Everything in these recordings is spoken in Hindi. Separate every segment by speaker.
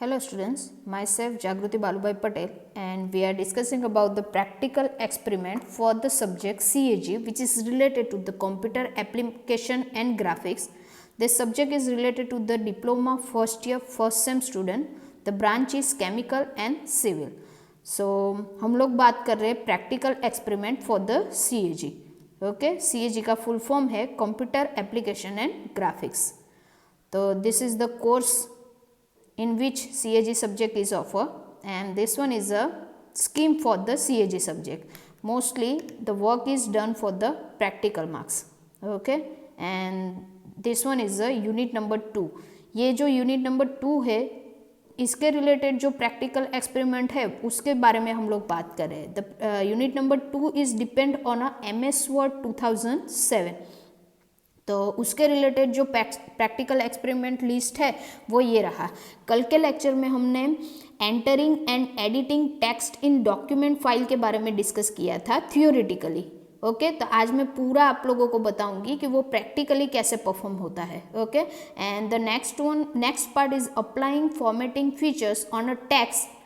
Speaker 1: Hello students, myself Jagruti Balubai Patel and we are discussing about the practical experiment for the subject CAG which is related to the computer application and graphics. This subject is related to the diploma first year first sem student. The branch is chemical and civil. So हम लोग बात कर रहे हैं practical experiment for the CAG. Okay, CAG का full form है Computer Application and Graphics. तो this is the course in which CAG subject is offered and this one is a scheme for the CAG subject. Mostly the work is done for the practical marks. Okay, and this one is a unit number 2. ये जो unit number 2 है इसके रिलेटेड जो प्रैक्टिकल एक्सपेरिमेंट है उसके बारे में हम लोग बात कर रहे हैं. The unit number 2 is depend on a MS Word 2007. तो उसके रिलेटेड जो प्रैक्टिकल एक्सपेरिमेंट लिस्ट है वो ये रहा. कल के लेक्चर में हमने entering and editing text in document file के बारे में डिस्कस किया था थियोरेटिकली. ओके, तो आज मैं पूरा आप लोगों को बताऊंगी कि वो प्रैक्टिकली कैसे परफॉर्म होता है. Okay, and the next part is applying formatting features on a text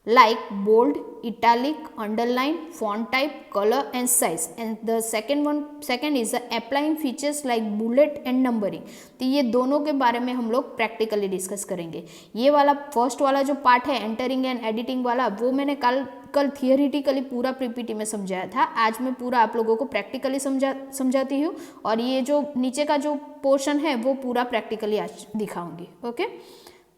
Speaker 1: like bold, italic, underline, font type, color and size. And the second is applying features like bullet and numbering. तो ये दोनों के बारे में हम लोग प्रैक्टिकली डिस्कस करेंगे. ये वाला फर्स्ट वाला जो पार्ट है एंटरिंग एंड एडिटिंग वाला वो मैंने कल थियोरिटिकली पूरा पीपीटी में समझाया था. आज मैं पूरा आप लोगों को प्रैक्टिकली समझाती हूँ और ये जो नीचे का जो पोर्शन है वो पूरा प्रैक्टिकली आज दिखाऊंगी. ओके,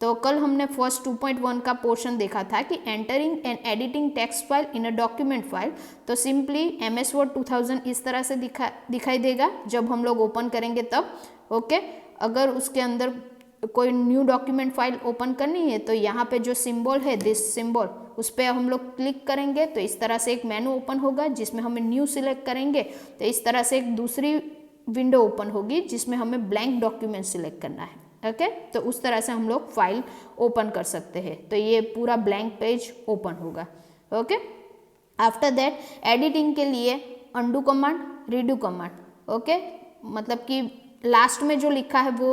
Speaker 1: तो कल हमने फर्स्ट 2.1 का पोर्शन देखा था कि entering and editing text file in a document file. तो सिंपली MS Word 2000 इस तरह से दिखाई देगा जब हम लोग ओपन करेंगे तब. ओके, अगर उसके अंदर कोई न्यू डॉक्यूमेंट फाइल ओपन करनी है तो यहाँ पे जो सिंबल है दिस सिंबल उस पर हम लोग क्लिक करेंगे तो इस तरह से एक मेनू ओपन होगा जिसमें हमें न्यू सिलेक्ट करेंगे तो इस तरह से एक दूसरी विंडो ओपन होगी जिसमें हमें ब्लैंक डॉक्यूमेंट सिलेक्ट करना है. ओके, तो उस तरह से हम लोग फाइल ओपन कर सकते हैं. तो ये पूरा ब्लैंक पेज ओपन होगा. ओके, आफ्टर दैट एडिटिंग के लिए undo command, redo command. Okay, मतलब कि लास्ट में जो लिखा है वो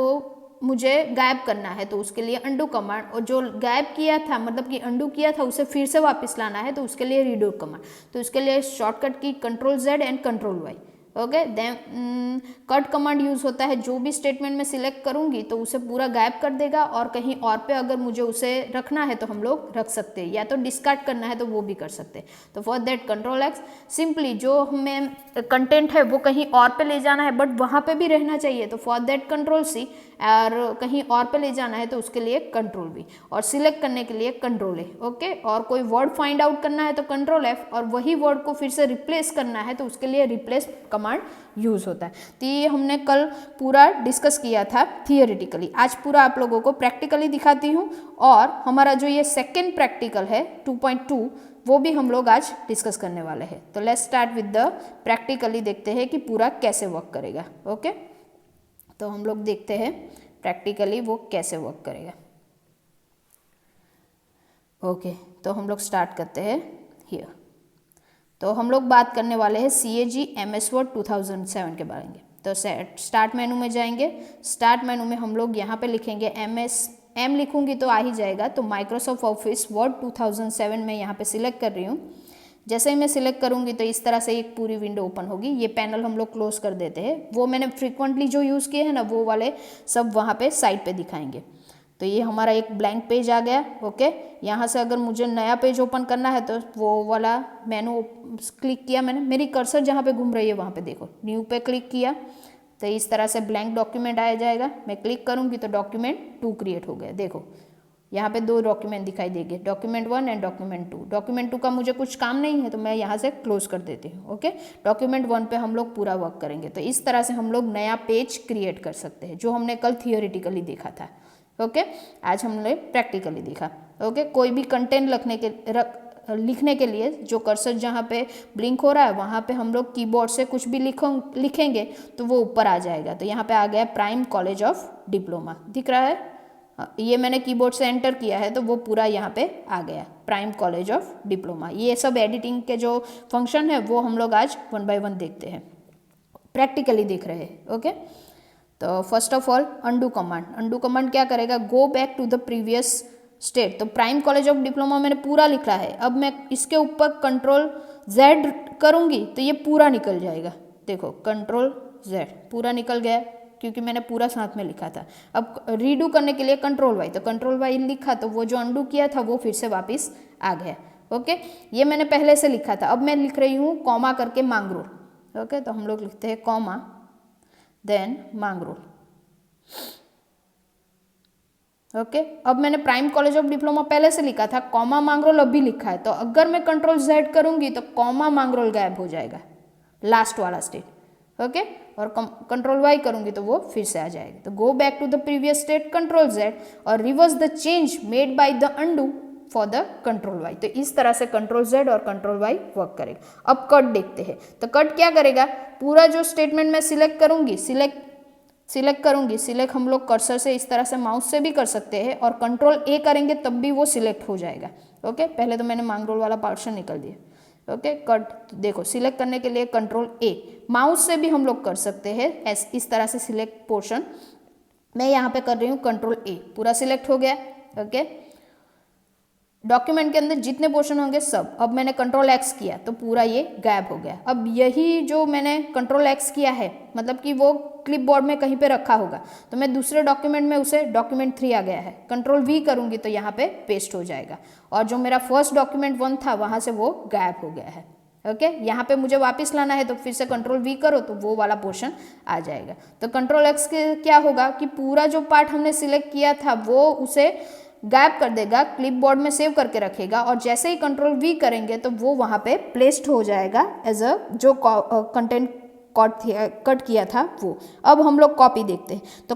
Speaker 1: मुझे गायब करना है तो उसके लिए अंडू कमांड, और जो गायब किया था मतलब कि अंडू किया था उसे फिर से वापस लाना है तो उसके लिए रीडू कमांड. तो उसके लिए शॉर्टकट की Ctrl+Z and Ctrl+Y. Okay, then cut command use होता है. जो भी स्टेटमेंट में सिलेक्ट करूंगी तो उसे पूरा गायब कर देगा और कहीं और पे अगर मुझे उसे रखना है तो हम लोग रख सकते हैं या तो डिस्कार्ड करना है तो वो भी कर सकते हैं. तो फॉर दैट Ctrl+X. सिंपली जो हमें कंटेंट है वो कहीं और पे ले जाना है बट वहाँ पे भी रहना चाहिए तो फॉर दैट Ctrl+C. और कहीं और पे ले जाना है तो उसके लिए Ctrl+V और सिलेक्ट करने के लिए Ctrl+A. ओके, और कोई वर्ड फाइंड आउट करना है तो Ctrl+F और वही वर्ड को फिर से रिप्लेस करना है तो उसके लिए रिप्लेस कमांड यूज होता है. तो ये हमने कल पूरा डिस्कस किया था थियोरेटिकली. आज पूरा आप लोगों को प्रैक्टिकली दिखाती हूँ और हमारा जो ये सेकेंड प्रैक्टिकल है 2.2 वो भी हम लोग आज डिस्कस करने वाले हैं. तो let's start with the practically. देखते हैं कि पूरा कैसे वर्क करेगा. ओके, तो हम लोग देखते हैं प्रैक्टिकली वो कैसे वर्क करेगा. ओके, तो हम लोग स्टार्ट करते हैं हियर. तो हम लोग बात करने वाले हैं CAG MS Word 2007 के बारे में. तो स्टार्ट मेनू में जाएंगे. स्टार्ट मेनू में हम लोग यहाँ पे लिखेंगे M लिखूंगी तो आ ही जाएगा. तो माइक्रोसॉफ्ट ऑफिस वर्ड 2007 में यहाँ पे सिलेक्ट कर रही हूँ. जैसे ही मैं सिलेक्ट करूँगी तो इस तरह से एक पूरी विंडो ओपन होगी. ये पैनल हम लोग क्लोज कर देते हैं. वो मैंने फ्रिक्वेंटली जो यूज़ किए हैं ना वो वाले सब वहाँ पे साइड पे दिखाएंगे. तो ये हमारा एक ब्लैंक पेज आ गया. ओके, यहाँ से अगर मुझे नया पेज ओपन करना है तो वो वाला मेनू क्लिक किया मैंने. मेरी कर्सर जहाँ पे घूम रही है वहाँ पे देखो, न्यू पे क्लिक किया तो इस तरह से ब्लैंक डॉक्यूमेंट आ जाएगा. मैं क्लिक करूँगी तो डॉक्यूमेंट 2 क्रिएट हो गया. देखो यहाँ पे 2 डॉक्यूमेंट दिखाई देंगे, डॉक्यूमेंट 1 एंड डॉक्यूमेंट 2. डॉक्यूमेंट 2 का मुझे कुछ काम नहीं है तो मैं यहाँ से क्लोज कर देती हूँ. ओके, डॉक्यूमेंट 1 पे हम लोग पूरा वर्क करेंगे. तो इस तरह से हम लोग नया पेज क्रिएट कर सकते हैं जो हमने कल थियोरेटिकली देखा था. ओके, आज हमने प्रैक्टिकली देखा. ओके, कोई भी कंटेंट लिखने के लिए जो कर्सर जहाँ पे ब्लिंक हो रहा है वहाँ पे हम लोग कीबोर्ड से कुछ भी लिखेंगे तो वो ऊपर आ जाएगा. तो यहाँ पे आ गया प्राइम कॉलेज ऑफ डिप्लोमा दिख रहा है. ये मैंने कीबोर्ड से एंटर किया है तो वो पूरा यहाँ पे आ गया प्राइम कॉलेज ऑफ डिप्लोमा. ये सब एडिटिंग के जो फंक्शन है वो हम लोग आज 1 by 1 देखते हैं, प्रैक्टिकली देख रहे हैं. ओके, तो first of all undo command. Undo command क्या करेगा, go back to the previous state, तो प्राइम कॉलेज ऑफ डिप्लोमा मैंने पूरा लिखा है। अब मैं इसके ऊपर कंट्रोल Z करूँगी तो ये पूरा निकल जाएगा। देखो कंट्रोल Z पूरा निकल गया क्योंकि मैंने पूरा साथ में लिखा था। अब रीडू करने के लिए कंट्रोल Y, तो कंट्रोल Y लिखा तो वो जो अंडू किया था वो फिर से वापस आ गया। ओके, ये मैंने पहले से लिखा था। अब मैं लिख रही हूँ कॉमा करके मांगरोल। ओके, तो हम लोग लिखते हैं कॉमा देन मांगरोल। ओके, अब मैंने प्राइम कॉलेज ऑफ डिप्लोमा पहले से लिखा था, कॉमा मांगरोल अभी लिखा है, तो अगर मैं कंट्रोल Z करूंगी तो कॉमा मांगरोल गायब हो जाएगा, लास्ट वाला स्टेट। ओके, और कंट्रोल Y करूंगी तो वो फिर से आ जाएगा। तो go back to the previous state control Z और reverse the change made by the undo for the control Y। तो इस तरह से कंट्रोल Z और कंट्रोल Y वर्क करेगा। अब कट देखते हैं, तो कट क्या करेगा, पूरा जो स्टेटमेंट मैं सिलेक्ट करूंगी, सिलेक्ट हम लोग कर्सर से इस तरह से माउस से भी कर सकते हैं, और कंट्रोल A करेंगे तब भी वो सिलेक्ट हो जाएगा। ओके, पहले तो मैंने मांगरोल वाला पोर्शन निकल दिया। ओके, कट देखो, सिलेक्ट करने के लिए कंट्रोल A, माउस से भी हम लोग कर सकते हैं इस तरह से सिलेक्ट पोर्शन। मैं यहाँ पे कर रही हूँ कंट्रोल A, पूरा सिलेक्ट हो गया। ओके, डॉक्यूमेंट के अंदर जितने पोर्शन होंगे सब। अब मैंने कंट्रोल X किया तो पूरा ये गायब हो गया। अब यही जो मैंने कंट्रोल X किया है, मतलब कि वो क्लिपबोर्ड में कहीं पे रखा होगा, तो मैं दूसरे डॉक्यूमेंट में उसे डॉक्यूमेंट 3 आ गया है, कंट्रोल V करूंगी तो यहाँ पे पेस्ट हो जाएगा, और जो मेरा फर्स्ट डॉक्यूमेंट 1 था वहां से वो गायब हो गया है। ओके, यहाँ पे मुझे वापस लाना है तो फिर से कंट्रोल V करो तो वो वाला पोर्शन आ जाएगा। तो कंट्रोल X के क्या होगा कि पूरा जो पार्ट हमने सिलेक्ट किया था वो उसे गायब कर देगा, क्लिपबोर्ड में सेव करके रखेगा, और जैसे ही कंट्रोल V करेंगे तो वो वहाँ पे प्लेस्ड हो जाएगा एज अ जो कंटेंट कट किया था वो। अब हम लोग कॉपी देखते हैं, तो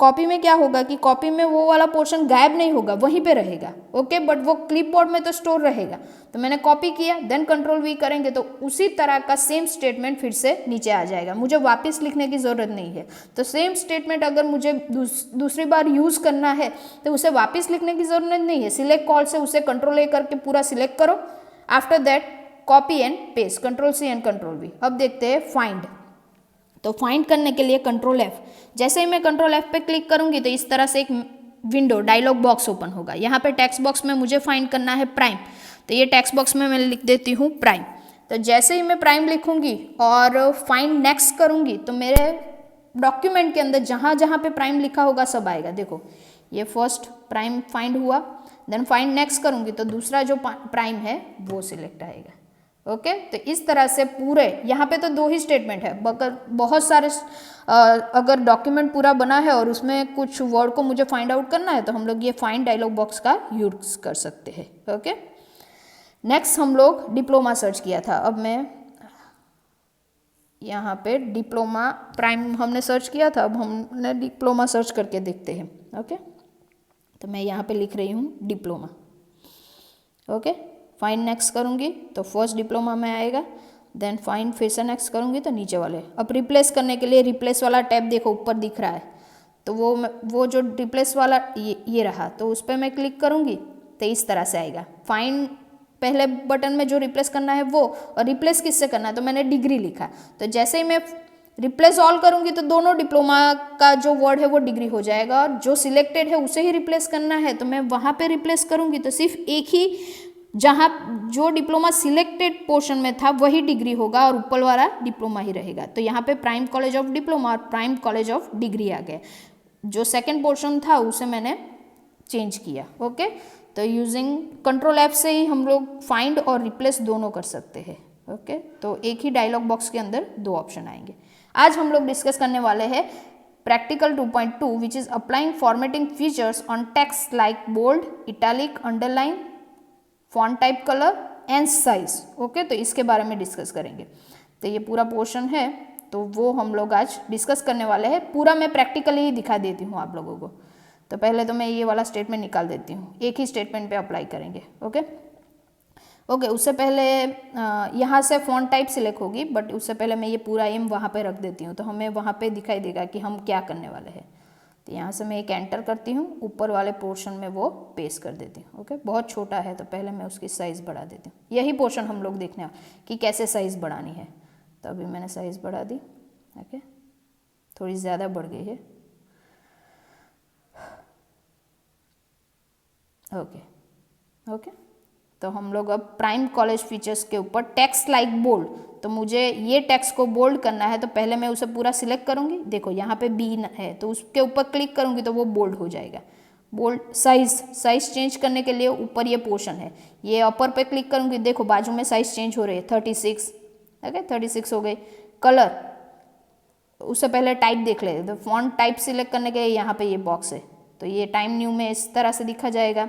Speaker 1: कॉपी में क्या होगा कि कॉपी में वो वाला पोर्शन गायब नहीं होगा, वहीं पे रहेगा। ओके, बट वो क्लिपबोर्ड में तो स्टोर रहेगा। तो मैंने कॉपी किया, देन कंट्रोल V करेंगे तो उसी तरह का सेम स्टेटमेंट फिर से नीचे आ जाएगा, मुझे वापस लिखने की ज़रूरत नहीं है। तो सेम स्टेटमेंट अगर मुझे दूसरी बार यूज़ करना है तो उसे वापस लिखने की ज़रूरत नहीं है, सिलेक्ट कॉल से उसे कंट्रोल A करके पूरा सिलेक्ट करो, after that copy and paste, control C and control V। अब देखते हैं फाइंड, तो फाइंड करने के लिए कंट्रोल F, जैसे ही मैं कंट्रोल F पे क्लिक करूंगी तो इस तरह से एक विंडो डायलॉग बॉक्स ओपन होगा। यहाँ पे टेक्स्ट बॉक्स में मुझे फाइंड करना है प्राइम, तो ये टेक्स्ट बॉक्स में मैं लिख देती हूँ प्राइम। तो जैसे ही मैं प्राइम लिखूंगी और फाइंड नेक्स्ट करूंगी तो मेरे डॉक्यूमेंट के अंदर जहाँ जहाँ पे प्राइम लिखा होगा सब आएगा। देखो ये फर्स्ट प्राइम फाइंड हुआ, देन फाइंड नेक्स्ट करूंगी तो दूसरा जो प्राइम है वो सिलेक्ट आएगा। ओके, तो इस तरह से पूरे यहाँ पे तो 2 ही स्टेटमेंट है, मगर बहुत सारे अगर डॉक्यूमेंट पूरा बना है और उसमें कुछ वर्ड को मुझे फाइंड आउट करना है तो हम लोग ये फाइंड डायलॉग बॉक्स का यूज कर सकते हैं। ओके, नेक्स्ट हम लोग डिप्लोमा सर्च किया था। अब मैं यहाँ पे डिप्लोमा प्राइम हमने सर्च किया था, अब हमने डिप्लोमा सर्च करके देखते हैं। ओके, तो मैं यहाँ पे लिख रही हूँ डिप्लोमा। ओके, फाइंड नेक्स्ट करूँगी तो फर्स्ट डिप्लोमा में आएगा, देन फाइंड फिर से नेक्स्ट करूँगी तो नीचे वाले। अब रिप्लेस करने के लिए रिप्लेस वाला टैब देखो ऊपर दिख रहा है, तो वो जो रिप्लेस वाला ये रहा, तो उस पर मैं क्लिक करूँगी तो इस तरह से आएगा। फाइंड पहले बटन में जो रिप्लेस करना है वो, और रिप्लेस किससे करना है तो मैंने डिग्री लिखा, तो जैसे ही मैं रिप्लेस ऑल करूँगी तो दोनों डिप्लोमा का जो वर्ड है वो डिग्री हो जाएगा, और जो सिलेक्टेड है उसे ही रिप्लेस करना है तो मैं वहाँ पे रिप्लेस करूँगी तो सिर्फ एक ही, जहाँ जो डिप्लोमा सिलेक्टेड पोर्शन में था वही डिग्री होगा और ऊपर वाला डिप्लोमा ही रहेगा। तो यहाँ पे प्राइम कॉलेज ऑफ डिप्लोमा और प्राइम कॉलेज ऑफ डिग्री आ गए, जो सेकंड पोर्शन था उसे मैंने चेंज किया। ओके, तो यूजिंग कंट्रोल F से ही हम लोग फाइंड और रिप्लेस दोनों कर सकते हैं। ओके, तो एक ही डायलॉग बॉक्स के अंदर 2 ऑप्शन आएंगे। आज हम लोग डिस्कस करने वाले हैं practical 2.2 which is applying formatting features on text like bold, italic, underline, font type, colour and size. Okay, तो इसके बारे में डिस्कस करेंगे। तो ये पूरा पोर्शन है तो वो हम लोग आज डिस्कस करने वाले हैं। पूरा मैं प्रैक्टिकली ही दिखा देती हूँ आप लोगों को। तो पहले तो मैं ये वाला स्टेटमेंट निकाल देती हूँ, एक ही स्टेटमेंट पे अप्लाई करेंगे। ओके, उससे पहले यहाँ से फॉन्ट टाइप सिलेक्ट होगी, बट उससे पहले मैं ये पूरा एम वहाँ पे रख देती हूँ तो हमें वहाँ पे दिखाई देगा कि हम क्या करने वाले हैं। तो यहाँ से मैं एक एंटर करती हूँ, ऊपर वाले पोर्शन में वो पेस्ट कर देती हूँ। ओके, बहुत छोटा है तो पहले मैं उसकी साइज़ बढ़ा देती हूँ। यही पोर्शन हम लोग देखने कि कैसे साइज़ बढ़ानी है, तो अभी मैंने साइज़ बढ़ा दी। ओके, थोड़ी ज़्यादा बढ़ गई है। Okay okay. तो हम लोग अब प्राइम कॉलेज फीचर्स के ऊपर टेक्स्ट लाइक बोल्ड, तो मुझे ये टेक्स्ट को बोल्ड करना है तो पहले मैं उसे पूरा सिलेक्ट करूँगी। देखो यहाँ पे बी है तो उसके ऊपर क्लिक करूँगी तो वो बोल्ड हो जाएगा। बोल्ड साइज चेंज करने के लिए ऊपर ये पोर्शन है, ये अपर पे क्लिक करूँगी, देखो बाजू में साइज चेंज हो रही है 36, ओके 36 हो गई। कलर, उससे पहले टाइप देख ले, तो फॉन्ट टाइप सिलेक्ट करने के लिए यहाँ पे ये बॉक्स है, तो ये टाइम न्यू में इस तरह से दिखा जाएगा।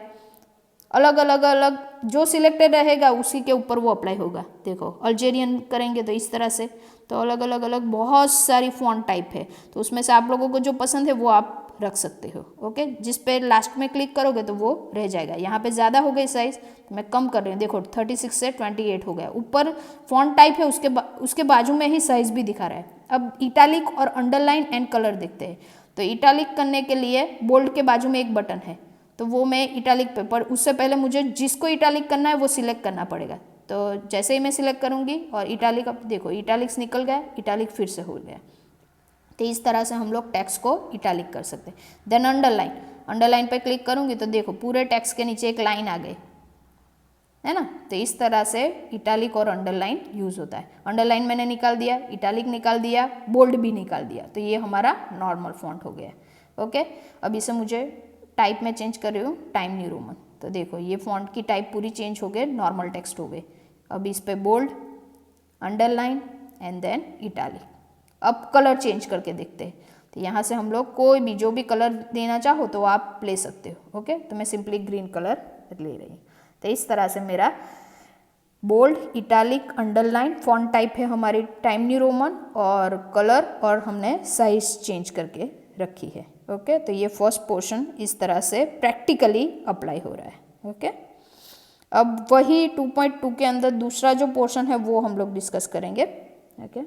Speaker 1: अलग अलग जो सिलेक्टेड रहेगा उसी के ऊपर वो अप्लाई होगा। देखो अल्जेरियन करेंगे तो इस तरह से, तो अलग अलग बहुत सारी फॉन्ट टाइप है, तो उसमें से आप लोगों को जो पसंद है वो आप रख सकते हो। ओके, जिस पे लास्ट में क्लिक करोगे तो वो रह जाएगा। यहाँ पे ज़्यादा हो गई साइज तो मैं कम कर रही हूँ, देखो 36 से 28 हो गया। ऊपर फॉन्ट टाइप है, उसके बाजू में ही साइज भी दिखा रहा है। अब इटैलिक और अंडरलाइन एंड कलर देखते हैं। तो इटैलिक करने के लिए बोल्ड के बाजू में एक बटन है, तो वो मैं इटैलिक पे, पर उससे पहले मुझे जिसको इटैलिक करना है वो सिलेक्ट करना पड़ेगा। तो जैसे ही मैं सिलेक्ट करूँगी और इटैलिक, अब देखो इटैलिक्स निकल गया, इटैलिक फिर से हो गया। तो इस तरह से हम लोग टेक्स्ट को इटैलिक कर सकते हैं। देन अंडरलाइन पे क्लिक करूँगी तो देखो पूरे टेक्स्ट के नीचे एक लाइन आ गई है ना। तो इस तरह से इटैलिक और अंडरलाइन यूज़ होता है। अंडरलाइन मैंने निकाल दिया, इटैलिक निकाल दिया, बोल्ड भी निकाल दिया, तो ये हमारा नॉर्मल फॉन्ट हो गया। ओके, अब इसे मुझे टाइप में चेंज कर रही हूँ, टाइम न्यू रोमन। तो देखो ये फॉन्ट की टाइप पूरी चेंज हो गई, नॉर्मल टेक्स्ट हो गए। अब इस पे bold, underline and then italic. अब कलर चेंज करके देखते हैं, तो यहाँ से हम लोग कोई भी जो भी कलर देना चाहो तो आप ले सकते हो। ओके, तो मैं सिंपली ग्रीन कलर ले रही हूँ। तो इस तरह से मेरा bold, italic, underline, font type है हमारी टाइम न्यू रोमन, और कलर और हमने साइज चेंज करके रखी है। ओके, तो ये फर्स्ट पोर्शन इस तरह से प्रैक्टिकली अप्लाई हो रहा है। ओके, अब वही 2.2 के अंदर दूसरा जो पोर्शन है वो हम लोग डिस्कस करेंगे। ओके,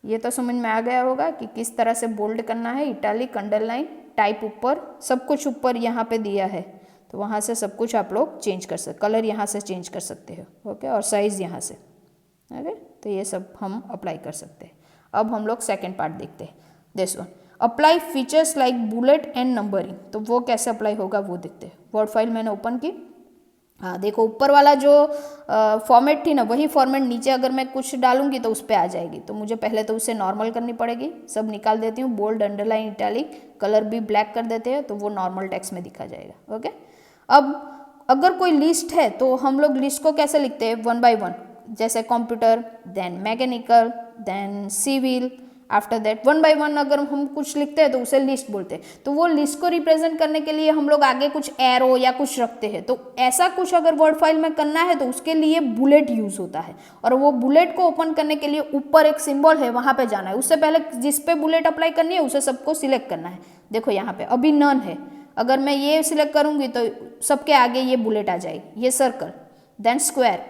Speaker 1: ये तो समझ में आ गया होगा कि किस तरह से बोल्ड करना है, इटैलिक, अंडरलाइन, टाइप ऊपर, सब कुछ ऊपर यहाँ पे दिया है, तो वहाँ से सब कुछ आप लोग चेंज कर सकते, कलर यहाँ से चेंज कर सकते हो। ओके, और साइज़ यहाँ से। ओके, तो ये सब हम अप्लाई कर सकते हैं। अब हम लोग सेकेंड पार्ट देखते हैं, this one, apply features like bullet and numbering. तो वो कैसे अप्लाई होगा वो देखते हैं। वर्ड फाइल मैंने ओपन की, हाँ देखो ऊपर वाला जो फॉर्मेट थी ना, वही फॉर्मेट नीचे अगर मैं कुछ डालूंगी तो उस पर आ जाएगी। तो मुझे पहले तो उसे नॉर्मल करनी पड़ेगी, सब निकाल देती हूँ, बोल्ड, अंडरलाइन, इटैलिक, कलर भी ब्लैक कर देते हैं, तो वो नॉर्मल टेक्स्ट में दिखा जाएगा। ओके, अब अगर कोई लिस्ट है तो हम लोग लिस्ट को कैसे लिखते हैं, 1 by 1, जैसे computer, then mechanical, then civil, after that 1 by 1 अगर हम कुछ लिखते हैं तो उसे लिस्ट बोलते हैं। तो वो लिस्ट को रिप्रेजेंट करने के लिए हम लोग आगे कुछ एरो या कुछ रखते हैं। तो ऐसा कुछ अगर वर्ड फाइल में करना है तो उसके लिए बुलेट यूज होता है, और वो बुलेट को ओपन करने के लिए ऊपर एक सिंबल है, वहां पे जाना है। उससे पहले जिस पे बुलेट अप्लाई करनी है उसे सबको सिलेक्ट करना है। देखो यहाँ पे अभी नन है, अगर मैं ये सिलेक्ट करूंगी तो सबके आगे ये बुलेट आ जाएगी, ये circle, then square,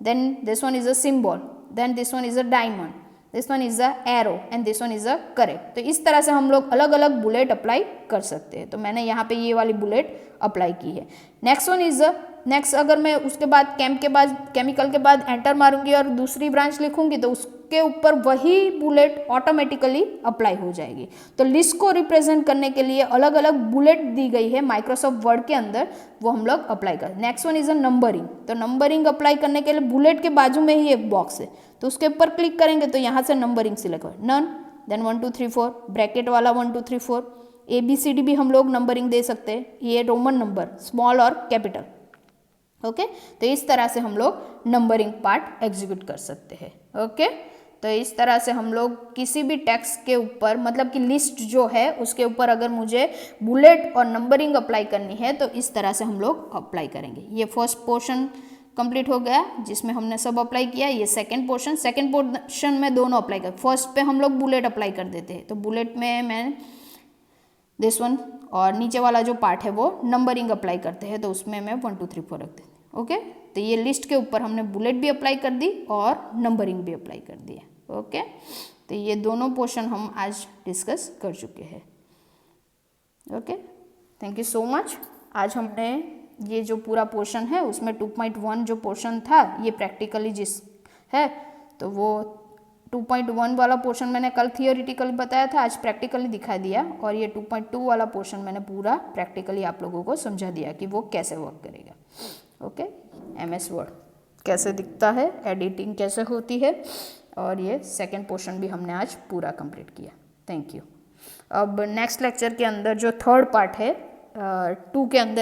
Speaker 1: then this one is a symbol, then this one is a diamond, this one is a arrow and this one is a correct. तो इस तरह से हम लोग अलग अलग बुलेट अप्लाई कर सकते हैं। तो मैंने यहाँ पे ये वाली बुलेट अप्लाई की है। नेक्स्ट वन इज नेक्स्ट, अगर मैं उसके बाद केमिकल के बाद एंटर मारूंगी और दूसरी ब्रांच लिखूंगी तो उसके ऊपर वही बुलेट ऑटोमेटिकली अप्लाई हो जाएगी। तो लिस्ट को रिप्रेजेंट करने के लिए अलग अलग बुलेट दी गई है माइक्रोसॉफ्ट वर्ड के अंदर, वो हम लोग अप्लाई कर। Next one is a numbering. तो नंबरिंग अप्लाई करने के लिए बुलेट के बाजू में ही एक बॉक्स है, तो उसके ऊपर क्लिक करेंगे तो यहाँ से नंबरिंग सिलेक्ट हो, नन, देन 1 2 3 4, ब्रैकेट वाला 1 2 3 4, ABCD भी हम लोग नंबरिंग दे सकते हैं, ये रोमन नंबर, स्मॉल और कैपिटल। ओके, तो इस तरह से हम लोग नंबरिंग पार्ट एग्जीक्यूट कर सकते हैं। ओके, तो इस तरह से हम लोग किसी भी टेक्स्ट के ऊपर, मतलब कि लिस्ट जो है उसके ऊपर अगर मुझे बुलेट और नंबरिंग अप्लाई करनी है तो इस तरह से हम लोग अप्लाई करेंगे। ये फर्स्ट पोर्शन कंप्लीट हो गया जिसमें हमने सब अप्लाई किया। ये सेकंड पोर्शन में दोनों अप्लाई कर, फर्स्ट पे हम लोग बुलेट अप्लाई कर देते हैं, तो बुलेट में मैं दिस वन, और नीचे वाला जो पार्ट है वो नंबरिंग अप्लाई करते हैं, तो उसमें मैं 1 2 3 4 रख देती हूँ। ओके, तो ये लिस्ट के ऊपर हमने बुलेट भी अप्लाई कर दी और नंबरिंग भी अप्लाई कर दिया। ओके, तो ये दोनों पोर्शन हम आज डिस्कस कर चुके हैं। Okay, thank you so much. आज हमने ये जो पूरा पोर्शन है उसमें 2.1 जो पोर्शन था ये प्रैक्टिकली जिस है, तो वो 2.1 वाला पोर्शन मैंने कल थियोरिटिकली बताया था, आज प्रैक्टिकली दिखा दिया, और ये 2.2 वाला पोर्शन मैंने पूरा प्रैक्टिकली आप लोगों को समझा दिया कि वो कैसे वर्क करेगा। ओके, MS वर्ड कैसे दिखता है, एडिटिंग कैसे होती है, और ये सेकेंड पोर्शन भी हमने आज पूरा कंप्लीट किया। Thank you. अब नेक्स्ट लेक्चर के अंदर जो थर्ड पार्ट है 2 के अंदर